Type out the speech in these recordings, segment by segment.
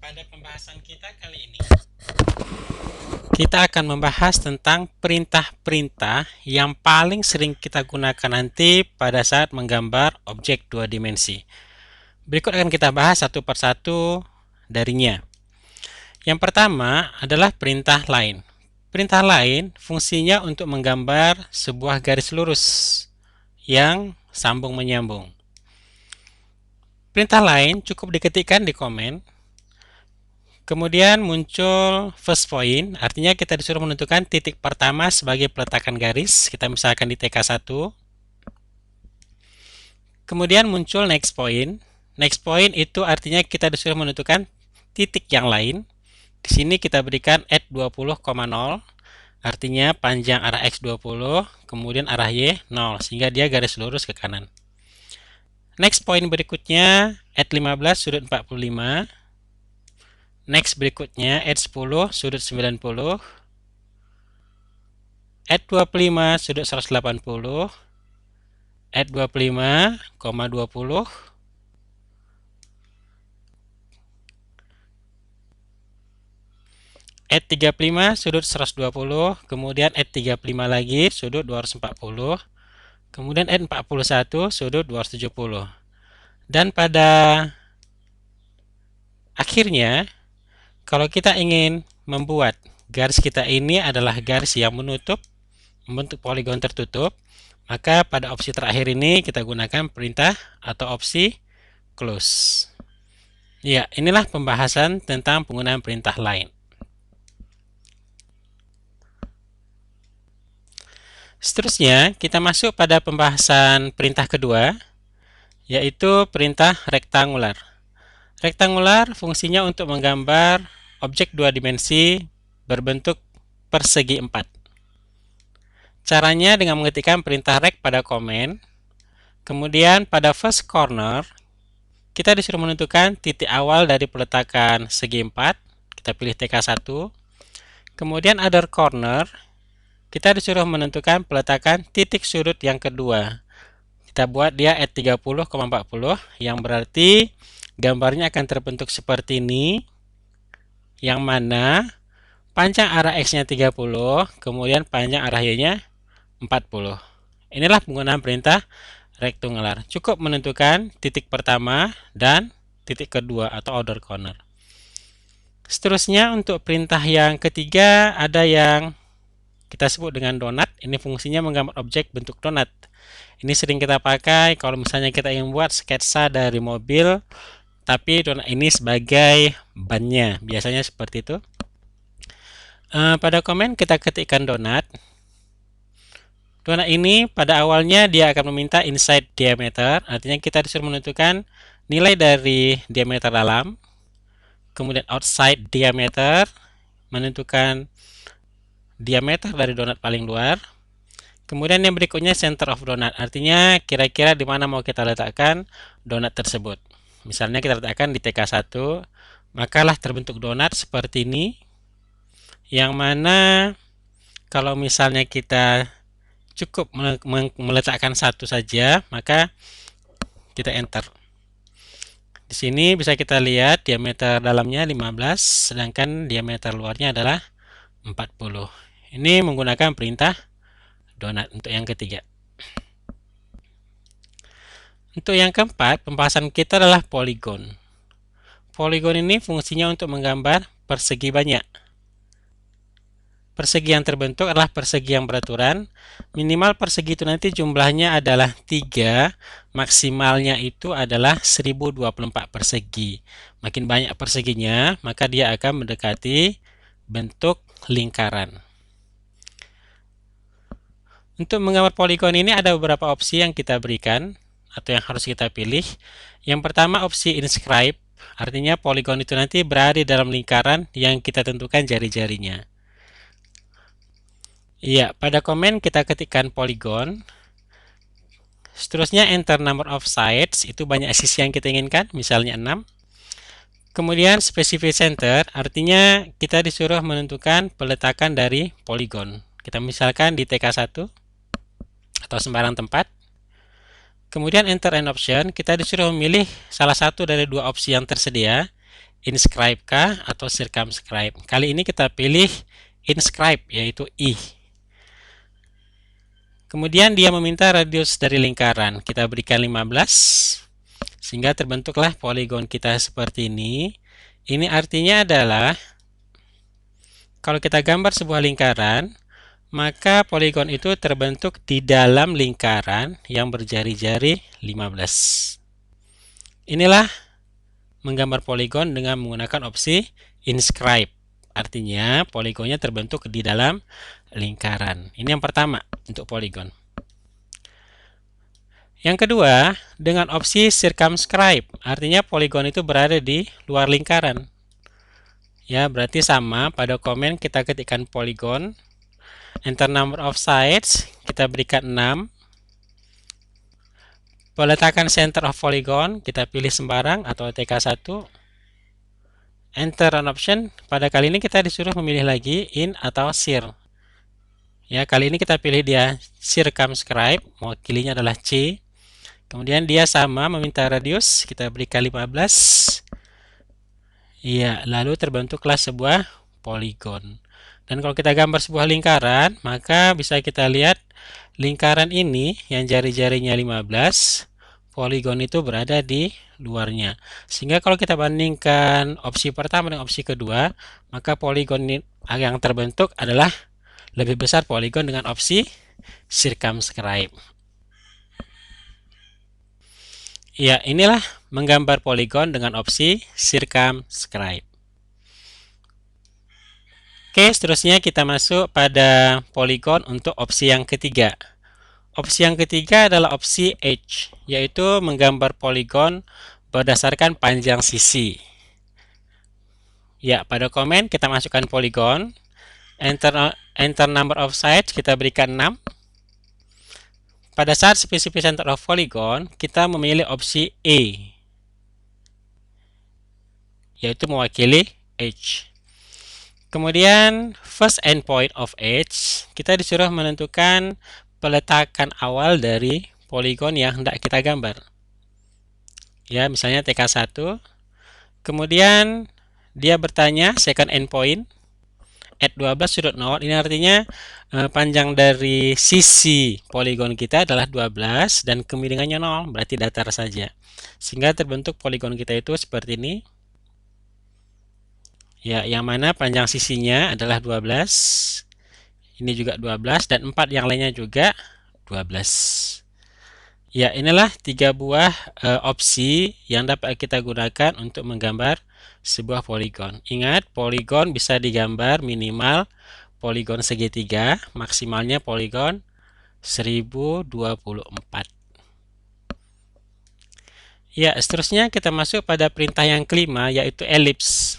pada pembahasan kita kali ini, kita akan membahas tentang perintah-perintah yang paling sering kita gunakan nanti pada saat menggambar objek dua dimensi. Berikut akan kita bahas satu persatu darinya. Yang pertama adalah perintah line. Perintah line fungsinya untuk menggambar sebuah garis lurus yang sambung menyambung. Perintah line cukup diketikkan di komen. Kemudian muncul first point, artinya kita disuruh menentukan titik pertama sebagai peletakan garis. Kita misalkan di TK1. Kemudian muncul next point. Next point itu artinya kita disuruh menentukan titik yang lain. Di sini kita berikan at 20,0, artinya panjang arah X 20, kemudian arah Y 0, sehingga dia garis lurus ke kanan. Next point berikutnya at 15 sudut 45. Next berikutnya at 10 sudut 90, at 25 sudut 180, at 25,20, at 35 sudut 120, kemudian at 35 lagi sudut 240, kemudian at 41 sudut 270. Dan pada akhirnya, kalau kita ingin membuat garis kita ini adalah garis yang menutup, membentuk poligon tertutup, maka pada opsi terakhir ini kita gunakan perintah atau opsi close. Ya, inilah pembahasan tentang penggunaan perintah line. Seterusnya, kita masuk pada pembahasan perintah kedua, yaitu perintah rektangular. Rektangular fungsinya untuk menggambar objek dua dimensi berbentuk persegi 4. Caranya dengan mengetikkan perintah rect pada komen. Kemudian pada first corner, kita disuruh menentukan titik awal dari peletakan segi 4. Kita pilih TK1. Kemudian other corner, kita disuruh menentukan peletakan titik sudut yang kedua. Kita buat dia at 30,40, yang berarti gambarnya akan terbentuk seperti ini, yang mana panjang arah X-nya 30, kemudian panjang arah Y-nya 40. Inilah penggunaan perintah rektangular. Cukup menentukan titik pertama dan titik kedua atau outer corner. Seterusnya untuk perintah yang ketiga ada yang kita sebut dengan donat. Ini fungsinya menggambar objek bentuk donat. Ini sering kita pakai kalau misalnya kita ingin buat sketsa dari mobil, tapi donat ini sebagai bannya, biasanya seperti itu. Pada komen kita ketikkan donat. Donat ini pada awalnya dia akan meminta inside diameter, artinya kita disuruh menentukan nilai dari diameter dalam. Kemudian outside diameter, menentukan diameter dari donat paling luar. Kemudian yang berikutnya center of donut, artinya kira-kira di mana mau kita letakkan donat tersebut. Misalnya kita letakkan di TK1, makalah terbentuk donat seperti ini, yang mana kalau misalnya kita cukup meletakkan satu saja, maka kita enter. Di sini bisa kita lihat diameter dalamnya 15, sedangkan diameter luarnya adalah 40. Ini menggunakan perintah donat untuk yang ketiga. Untuk yang keempat, pembahasan kita adalah poligon. Poligon ini fungsinya untuk menggambar persegi banyak. Persegi yang terbentuk adalah persegi yang beraturan. Minimal persegi itu nanti jumlahnya adalah 3, maksimalnya itu adalah 1024 persegi. Makin banyak perseginya, maka dia akan mendekati bentuk lingkaran. Untuk menggambar poligon ini ada beberapa opsi yang kita berikan atau yang harus kita pilih. Yang pertama opsi inscribe, artinya poligon itu nanti berada dalam lingkaran yang kita tentukan jari-jarinya. Iya, pada komen kita ketikkan poligon. Seterusnya enter number of sides, itu banyak sisi yang kita inginkan, misalnya 6. Kemudian specify center, artinya kita disuruh menentukan peletakan dari poligon. Kita misalkan di TK1 atau sembarang tempat. Kemudian enter an option, kita disuruh memilih salah satu dari dua opsi yang tersedia, inscribe kah atau circumscribe. Kali ini kita pilih inscribe, yaitu I. Kemudian dia meminta radius dari lingkaran. Kita berikan 15, sehingga terbentuklah poligon kita seperti ini. Ini artinya adalah kalau kita gambar sebuah lingkaran, maka poligon itu terbentuk di dalam lingkaran yang berjari-jari 15. Inilah menggambar poligon dengan menggunakan opsi inscribe. Artinya poligonnya terbentuk di dalam lingkaran. Ini yang pertama untuk poligon. Yang kedua, dengan opsi circumscribe. Artinya poligon itu berada di luar lingkaran. Ya, berarti sama pada komen kita ketikkan poligon. Enter number of sides, kita berikan 6. Peletakan center of polygon, kita pilih sembarang atau TK1. Enter an option. Pada kali ini kita disuruh memilih lagi in atau cir. Ya, kali ini kita pilih dia circumscribe, mewakilinya adalah C. Kemudian dia sama meminta radius, kita berikan 15. Ya, lalu terbentuklah sebuah poligon. Dan kalau kita gambar sebuah lingkaran, maka bisa kita lihat lingkaran ini yang jari-jarinya 15, poligon itu berada di luarnya. Sehingga kalau kita bandingkan opsi pertama dengan opsi kedua, maka poligon yang terbentuk adalah lebih besar poligon dengan opsi circumscribe. Ya, inilah menggambar poligon dengan opsi circumscribe. Oke, seterusnya kita masuk pada poligon untuk opsi yang ketiga. Opsi yang ketiga adalah opsi edge, yaitu menggambar poligon berdasarkan panjang sisi. Ya, pada komen kita masukkan poligon. Enter number of sides, kita berikan 6. Pada saat specific center of polygon, kita memilih opsi E, yaitu mewakili edge. Kemudian first endpoint of edge, kita disuruh menentukan peletakan awal dari poligon yang hendak kita gambar. Ya, misalnya TK1. Kemudian dia bertanya second endpoint at 12 sudut 0. Ini artinya panjang dari sisi poligon kita adalah 12 dan kemiringannya 0, berarti datar saja. Sehingga terbentuk poligon kita itu seperti ini. Ya, yang mana panjang sisinya adalah 12. Ini juga 12 dan 4 yang lainnya juga 12. Ya, inilah 3 buah opsi yang dapat kita gunakan untuk menggambar sebuah poligon. Ingat, poligon bisa digambar minimal poligon segitiga, maksimalnya poligon 1024. Ya, seterusnya kita masuk pada perintah yang kelima, yaitu elips.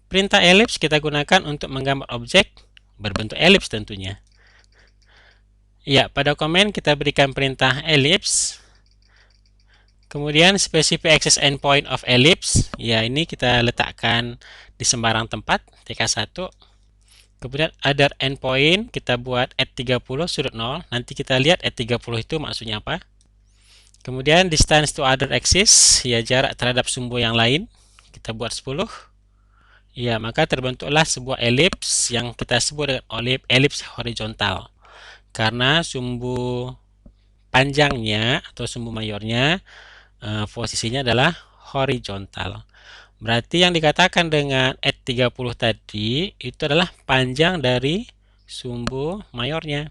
Perintah elips kita gunakan untuk menggambar objek berbentuk elips tentunya. Ya, pada komen kita berikan perintah elips. Kemudian specific access endpoint of ellipse. Ya, ini kita letakkan di sembarang tempat, TK1. Kemudian other endpoint kita buat at 30 sudut 0. Nanti kita lihat at 30 itu maksudnya apa. Kemudian distance to other axis, ya jarak terhadap sumbu yang lain, kita buat 10. Ya, maka terbentuklah sebuah elips yang kita sebut dengan elips horizontal. Karena sumbu panjangnya atau sumbu mayornya posisinya adalah horizontal. Berarti yang dikatakan dengan at 30 tadi itu adalah panjang dari sumbu mayornya.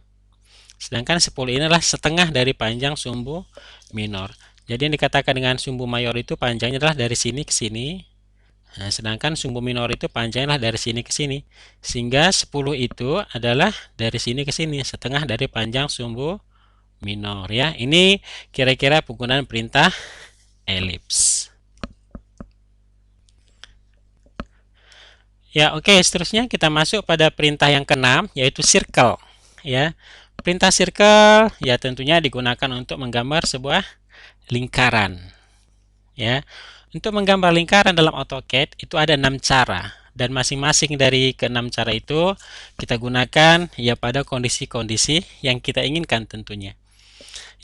Sedangkan 10 ini adalah setengah dari panjang sumbu minor. Jadi yang dikatakan dengan sumbu mayor itu panjangnya adalah dari sini ke sini. Nah, sedangkan sumbu minor itu panjangnya dari sini ke sini. Sehingga 10 itu adalah dari sini ke sini, setengah dari panjang sumbu minor ya. Ini kira-kira penggunaan perintah elips. Ya, oke, seterusnya kita masuk pada perintah yang keenam, yaitu circle ya. Perintah circle ya tentunya digunakan untuk menggambar sebuah lingkaran. Ya. Untuk menggambar lingkaran dalam AutoCAD itu ada 6 cara dan masing-masing dari ke-6 cara itu kita gunakan ya pada kondisi-kondisi yang kita inginkan tentunya.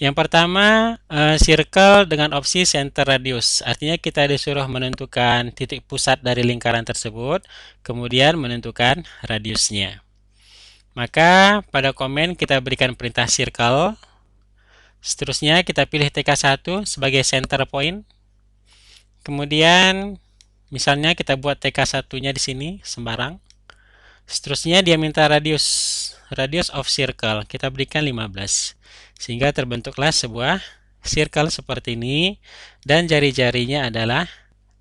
Yang pertama, circle dengan opsi center radius. Artinya kita disuruh menentukan titik pusat dari lingkaran tersebut, kemudian menentukan radiusnya. Maka pada komen kita berikan perintah circle. Seterusnya kita pilih TK1 sebagai center point. Kemudian misalnya kita buat TK1-nya di sini sembarang. Seterusnya dia minta radius of circle. Kita berikan 15. Sehingga terbentuklah sebuah circle seperti ini dan jari-jarinya adalah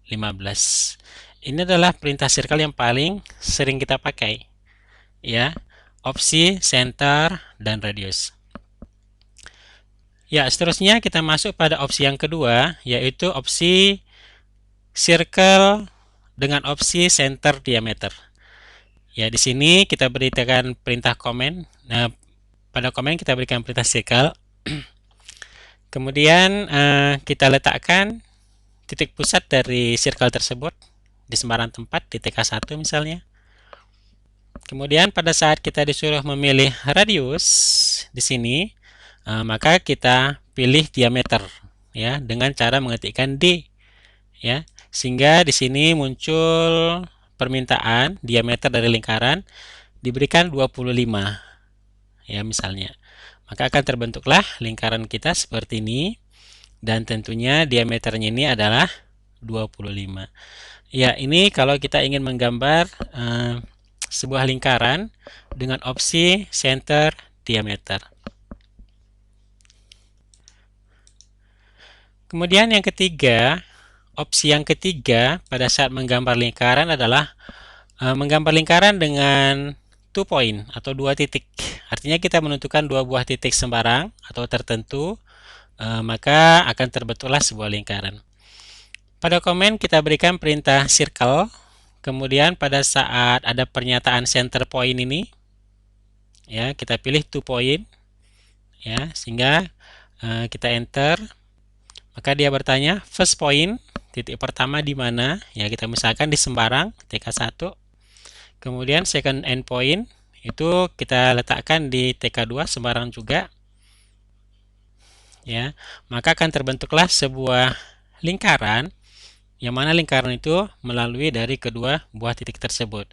15. Ini adalah perintah circle yang paling sering kita pakai. Ya, opsi center dan radius. Ya, seterusnya kita masuk pada opsi yang kedua, yaitu opsi circle dengan opsi center diameter. Ya, di sini kita berikan perintah komen. Nah, pada komen kita berikan perintah circle. Kemudian kita letakkan titik pusat dari circle tersebut di sembarang tempat, di TK1 misalnya. Kemudian pada saat kita disuruh memilih radius di sini, maka kita pilih diameter ya dengan cara mengetikkan D ya. Sehingga di sini muncul permintaan diameter dari lingkaran diberikan 25 ya misalnya. Maka akan terbentuklah lingkaran kita seperti ini dan tentunya diameternya ini adalah 25. Ya, ini kalau kita ingin menggambar sebuah lingkaran dengan opsi center diameter. Kemudian yang ketiga, opsi yang ketiga pada saat menggambar lingkaran adalah menggambar lingkaran dengan 2 point atau 2 titik. Artinya kita menentukan 2 buah titik sembarang atau tertentu, maka akan terbentuklah sebuah lingkaran. Pada komen kita berikan perintah circle. Kemudian pada saat ada pernyataan center point ini, ya kita pilih 2 point, ya sehingga kita enter. Maka dia bertanya first point, titik pertama di mana? Ya kita misalkan di sembarang TK1. Kemudian second end point itu kita letakkan di TK2 sembarang juga. Ya, maka akan terbentuklah sebuah lingkaran yang mana lingkaran itu melalui dari kedua buah titik tersebut.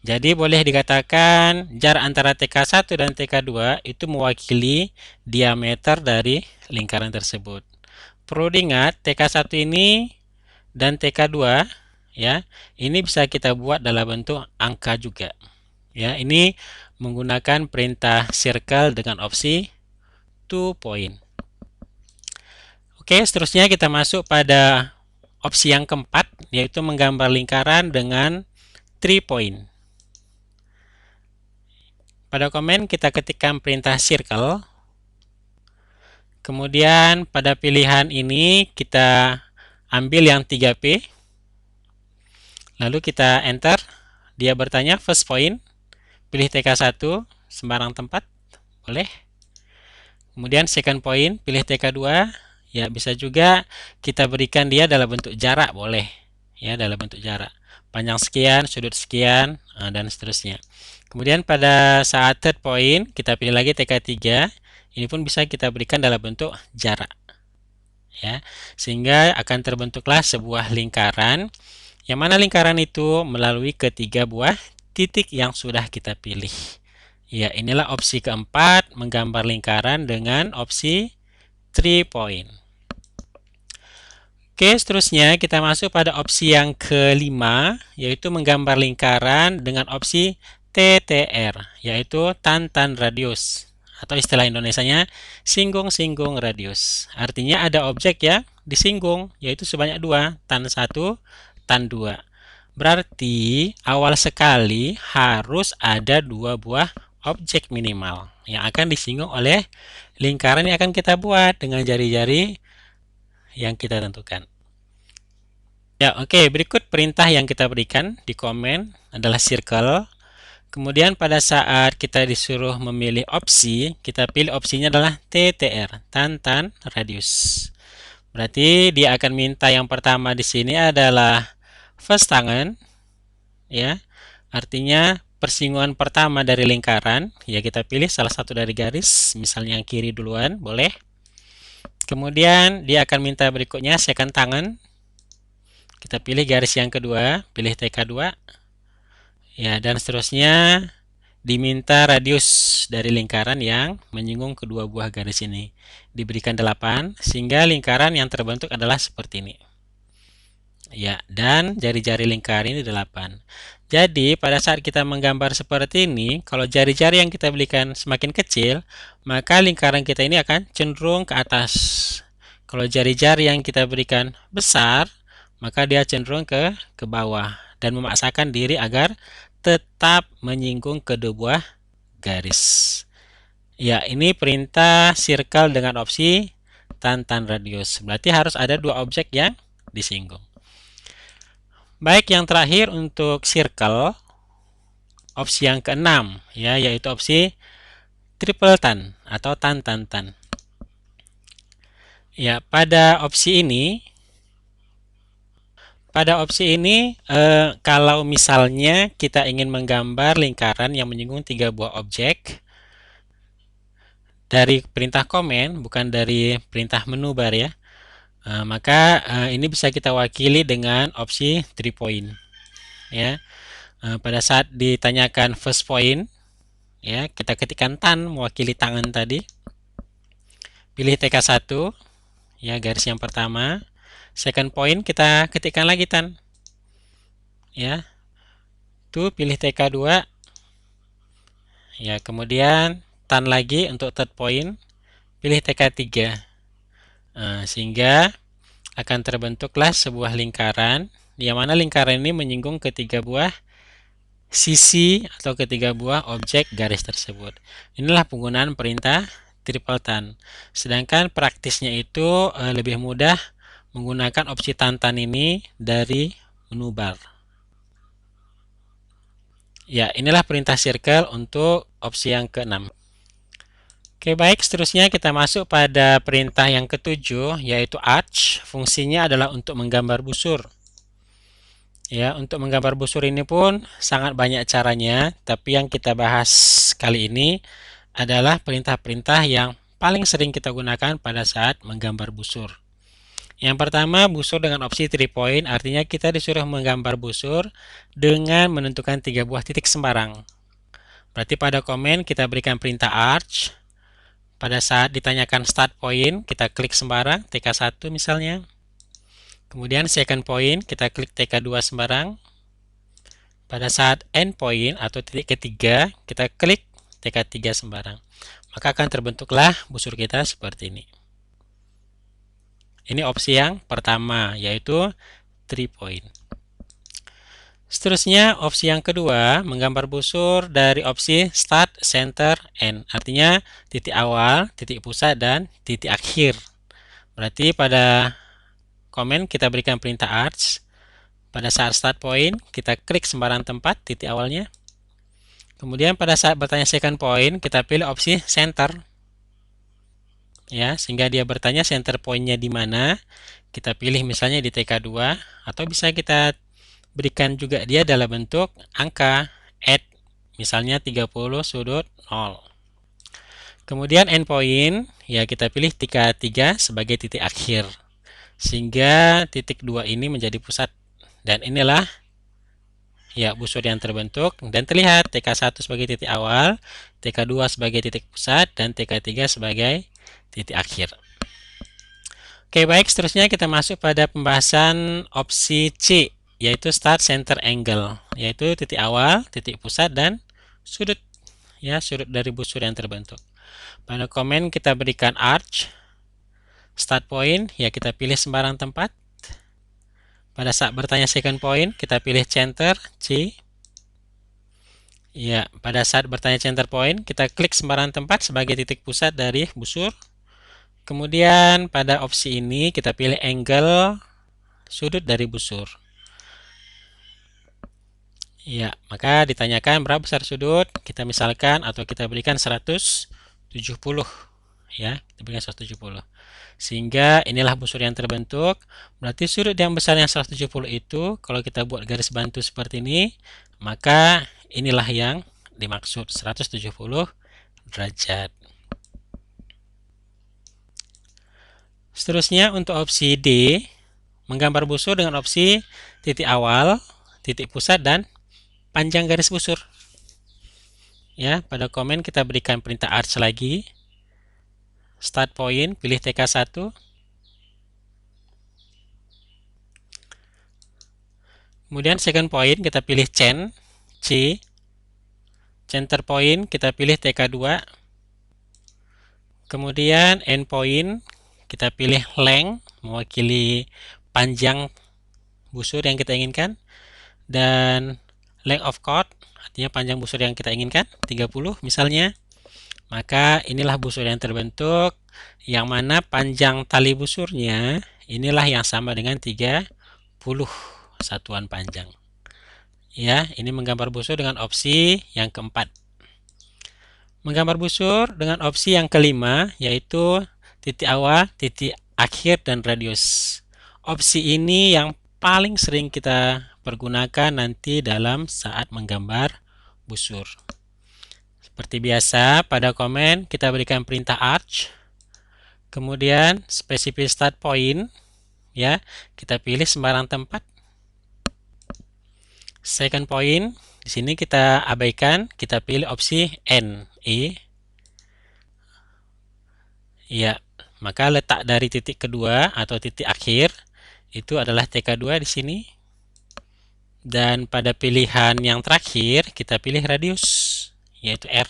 Jadi boleh dikatakan jarak antara TK1 dan TK2 itu mewakili diameter dari lingkaran tersebut. Perlu diingat TK1 ini dan TK2 ya, ini bisa kita buat dalam bentuk angka juga. Ya, ini menggunakan perintah circle dengan opsi 2 point. Oke, seterusnya kita masuk pada opsi yang keempat, yaitu menggambar lingkaran dengan 3 point. Pada komen kita ketikkan perintah circle. Kemudian pada pilihan ini kita ambil yang 3P. Lalu kita enter. Dia bertanya first point. Pilih TK1 sembarang tempat. Boleh. Kemudian second point, pilih TK2. Ya, bisa juga kita berikan dia dalam bentuk jarak, boleh. Ya, dalam bentuk jarak. Panjang sekian, sudut sekian, dan seterusnya. Kemudian pada saat third point, kita pilih lagi TK3. Ini pun bisa kita berikan dalam bentuk jarak. Ya, sehingga akan terbentuklah sebuah lingkaran, yang mana lingkaran itu melalui ketiga buah titik yang sudah kita pilih. Ya, inilah opsi keempat, menggambar lingkaran dengan opsi 3 point. Oke, seterusnya kita masuk pada opsi yang kelima, yaitu menggambar lingkaran dengan opsi TTR, yaitu tan-tan radius. Atau istilah Indonesianya, singgung-singgung radius. Artinya ada objek ya disinggung, yaitu sebanyak 2, tan 1, tan 2. Berarti awal sekali harus ada 2 buah objek minimal yang akan disinggung oleh lingkaran yang akan kita buat dengan jari-jari yang kita tentukan. Ya, oke, berikut perintah yang kita berikan di komen adalah circle. Kemudian pada saat kita disuruh memilih opsi, kita pilih opsinya adalah TTR, tan-tan radius. Berarti dia akan minta yang pertama di sini adalah first tangen, ya. Artinya persinggungan pertama dari lingkaran, ya kita pilih salah satu dari garis, misalnya yang kiri duluan, boleh. Kemudian dia akan minta berikutnya second tangen. Kita pilih garis yang kedua, pilih TK2. Ya, dan seterusnya diminta radius dari lingkaran yang menyinggung kedua buah garis ini. Diberikan 8, sehingga lingkaran yang terbentuk adalah seperti ini. Ya, dan jari-jari lingkar ini 8. Jadi, pada saat kita menggambar seperti ini, kalau jari-jari yang kita berikan semakin kecil, maka lingkaran kita ini akan cenderung ke atas. Kalau jari-jari yang kita berikan besar, maka dia cenderung ke bawah dan memaksakan diri agar tetap menyinggung kedua buah garis. Ya, ini perintah circle dengan opsi tantan radius. Berarti harus ada dua objek yang disinggung. Baik, yang terakhir untuk circle, opsi yang keenam, ya, yaitu opsi triple tan atau tan-tan-tan. Ya, pada opsi ini, kalau misalnya kita ingin menggambar lingkaran yang menyinggung 3 buah objek dari perintah komen, bukan dari perintah menu bar ya, maka ini bisa kita wakili dengan opsi 3 point. Ya, pada saat ditanyakan first point, ya, kita ketikkan tan mewakili tangan tadi. Pilih TK1, ya, garis yang pertama. Second point kita ketikkan lagi tan. Ya. Tuh pilih TK2. Ya, kemudian tan lagi untuk third point. Pilih TK3. Sehingga akan terbentuklah sebuah lingkaran, yang mana lingkaran ini menyinggung ketiga buah sisi atau ketiga buah objek garis tersebut. Inilah penggunaan perintah triple tan. Sedangkan praktisnya itu lebih mudah menggunakan opsi tan-tan ini dari menu bar. Ya, inilah perintah circle untuk opsi yang ke-6. Oke, baik, seterusnya kita masuk pada perintah yang ke-7, yaitu arch. Fungsinya adalah untuk menggambar busur. Ya, untuk menggambar busur ini pun sangat banyak caranya, tapi yang kita bahas kali ini adalah perintah-perintah yang paling sering kita gunakan pada saat menggambar busur. Yang pertama, busur dengan opsi 3 point, artinya kita disuruh menggambar busur dengan menentukan 3 buah titik sembarang. Berarti pada komen kita berikan perintah arch. Pada saat ditanyakan start point, kita klik sembarang, TK1 misalnya. Kemudian second point, kita klik TK2 sembarang. Pada saat end point atau titik ketiga, kita klik TK3 sembarang. Maka akan terbentuklah busur kita seperti ini. Ini opsi yang pertama, yaitu 3 point. Seterusnya, opsi yang kedua, menggambar busur dari opsi start, center, end. Artinya titik awal, titik pusat, dan titik akhir. Berarti pada komen kita berikan perintah arch. Pada saat start point, kita klik sembarang tempat titik awalnya. Kemudian pada saat bertanya second point, kita pilih opsi center. Ya, sehingga dia bertanya center point-nya di mana. Kita pilih misalnya di TK2, atau bisa kita berikan juga dia dalam bentuk angka add, misalnya 30 sudut 0. Kemudian endpoint, ya kita pilih TK3 sebagai titik akhir, sehingga titik 2 ini menjadi pusat. Dan inilah ya busur yang terbentuk, dan terlihat TK1 sebagai titik awal, TK2 sebagai titik pusat, dan TK3 sebagai titik akhir. Oke, baik, seterusnya kita masuk pada pembahasan opsi C, yaitu start center angle, yaitu titik awal, titik pusat, dan sudut, ya, sudut dari busur yang terbentuk. Pada komen kita berikan arch. Start point, ya kita pilih sembarang tempat. Pada saat bertanya second point, kita pilih center C. Ya, pada saat bertanya center point, kita klik sembarang tempat sebagai titik pusat dari busur. Kemudian pada opsi ini kita pilih angle sudut dari busur. Ya, maka ditanyakan berapa besar sudut, kita misalkan atau kita berikan 170. Ya, kita berikan 170. Sehingga inilah busur yang terbentuk. Berarti sudut yang besar yang 170 itu, kalau kita buat garis bantu seperti ini, maka inilah yang dimaksud, 170 derajat. Seterusnya untuk opsi D, menggambar busur dengan opsi titik awal, titik pusat, dan panjang garis busur. Ya, pada komen kita berikan perintah arch lagi. Start point, pilih TK1. Kemudian second point kita pilih chain, C. Center point kita pilih TK2. Kemudian end point kita pilih length, mewakili panjang busur yang kita inginkan. Dan length of chord, artinya panjang busur yang kita inginkan, 30 misalnya. Maka inilah busur yang terbentuk, yang mana panjang tali busurnya inilah yang sama dengan 30 satuan panjang. Ya, ini menggambar busur dengan opsi yang keempat. Menggambar busur dengan opsi yang kelima, yaitu titik awal, titik akhir, dan radius. Opsi ini yang paling sering kita pergunakan nanti dalam saat menggambar busur. Seperti biasa, pada komen kita berikan perintah arch, kemudian specify start point, ya, kita pilih sembarang tempat. Second point, di sini kita abaikan, kita pilih opsi N, E. Ya, maka letak dari titik kedua atau titik akhir itu adalah TK2 di sini. Dan pada pilihan yang terakhir kita pilih radius, yaitu R.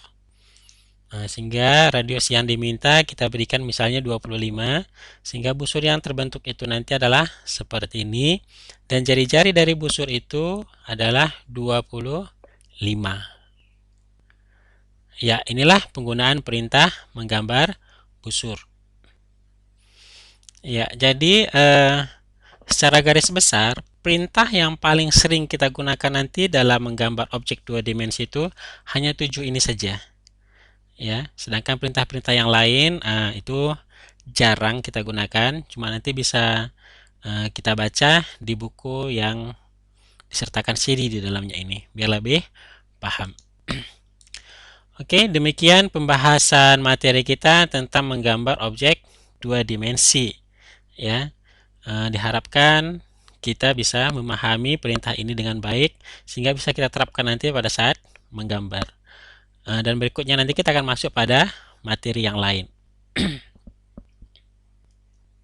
Nah, sehingga radius yang diminta kita berikan misalnya 25, sehingga busur yang terbentuk itu nanti adalah seperti ini, dan jari-jari dari busur itu adalah 25. Ya, inilah penggunaan perintah menggambar busur. Ya, jadi secara garis besar, perintah yang paling sering kita gunakan nanti dalam menggambar objek dua dimensi itu hanya 7 ini saja. Ya, sedangkan perintah-perintah yang lain itu jarang kita gunakan, cuma nanti bisa kita baca di buku yang disertakan CD di dalamnya ini, biar lebih paham. Oke, demikian pembahasan materi kita tentang menggambar objek dua dimensi. Ya, diharapkan kita bisa memahami perintah ini dengan baik, sehingga bisa kita terapkan nanti pada saat menggambar. Dan berikutnya nanti kita akan masuk pada materi yang lain.